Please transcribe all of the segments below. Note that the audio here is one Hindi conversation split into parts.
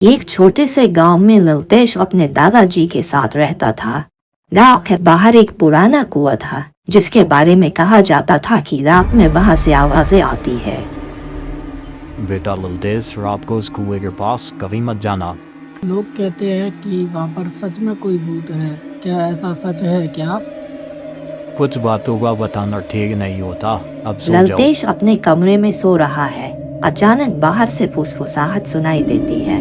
एक छोटे से गांव में ललतेश अपने दादाजी के साथ रहता था। गांव के बाहर एक पुराना कुआं था जिसके बारे में कहा जाता था कि रात में वहां से आवाजें आती है। बेटा ललतेश, रात को इस कुएं के पास कभी मत जाना। लोग कहते हैं कि वहाँ पर सच में कोई भूत है। क्या ऐसा सच है क्या? कुछ बातों का बताना ठीक नहीं होता। अब सो जाओ। ललतेश अपने कमरे में सो रहा है। अचानक बाहर से फुसफुसाहट सुनाई देती है।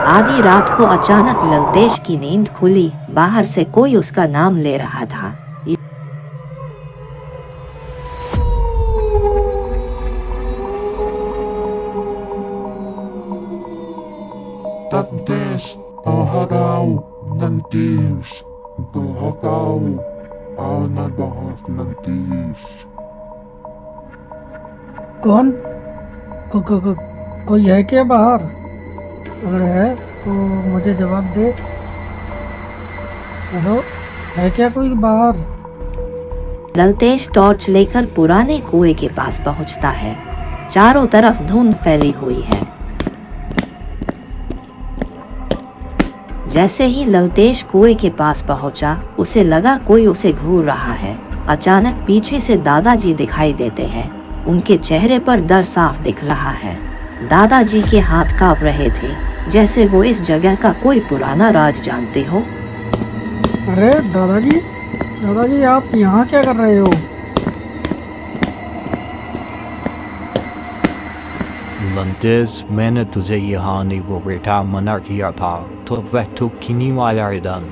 आधी रात को अचानक ललतेश की नींद खुली। बाहर से कोई उसका नाम ले रहा था। Lantis, bahagaw ng tis. Bahagaw, na bahas ng tis. कौन? कोई है क्या बाहर? अगर है तो मुझे जवाब दे। हेलो, है क्या कोई बाहर? ललतेश टॉर्च लेकर पुराने कुएं के पास पहुंचता है। चारों तरफ धुंध फैली हुई है। जैसे ही ललतेश कुएं के पास पहुंचा, उसे लगा कोई उसे घूर रहा है। अचानक पीछे से दादाजी दिखाई देते हैं। उनके चेहरे पर डर साफ दिख रहा है। दादाजी के हाथ कांप रहे थे, जैसे वो इस जगह का कोई पुराना राज जानते हो। अरे दादाजी आप यहाँ क्या कर रहे हो? ललतेश, मैंने तुझे यहाँ नहीं वो बेटा मना किया था, तो वह तो किन्हीं वाला इधर।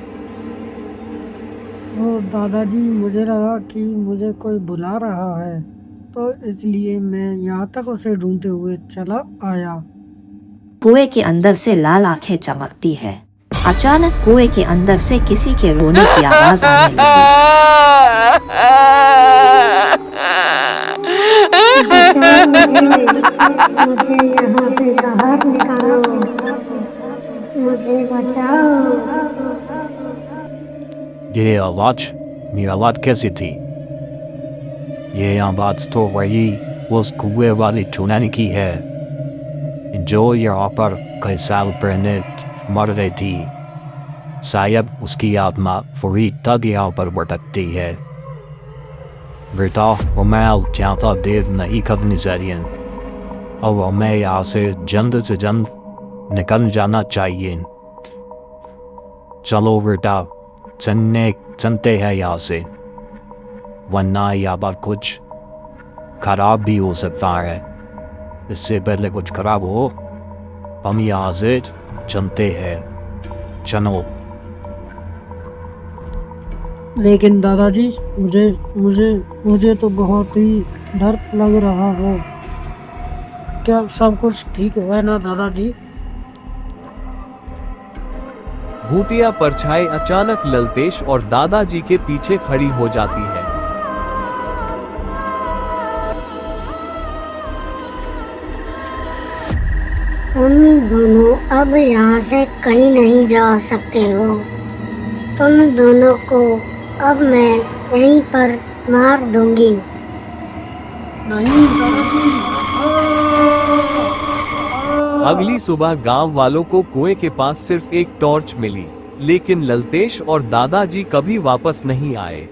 ओ दादाजी, मुझे लगा कि मुझे कोई बुला रहा है, तो इसलिए मैं यहाँ तक उसे ढूंढते हुए चला आया। कुएं के अंदर से लाल आंखें चमकती है। अचानक कुएं के अंदर से किसी के रोने की आवाज आने मुझे यहाँ से बाहर निकालो, मुझे बचाओ। ये आवाज कैसी थी? ये आवाज तो वही उस कुएं वाली चुनानी की है जो यहाँ पर कई साल पहले मर रही थी। शायद उसकी आत्मा वही तब यहाँ पर भटकती है। बेटा, हमें ज़्यादा देर नहीं करनी चाहिए और हमें यहाँ से जल्द निकल जाना चाहिए। चलो बेटा, चलते हैं यहाँ से, वरना यहाँ पर कुछ खराब भी हो सकता है। इससे पहले कुछ खराब हो, हम यहाँ से चलते हैं। चलो। लेकिन दादाजी, मुझे तो बहुत ही डर लग रहा है। क्या सब कुछ ठीक है ना दादाजी? भूतिया परछाई अचानक ललतेश और दादाजी के पीछे खड़ी हो जाती है। तुम दोनों अब यहाँ से कहीं नहीं जा सकते हो। तुम दोनों को अब मैं यहीं पर मार दूंगी। नहीं दादाजी। अगली सुबह गांव वालों को कुएं के पास सिर्फ एक टॉर्च मिली, लेकिन ललतेश और दादाजी कभी वापस नहीं आए।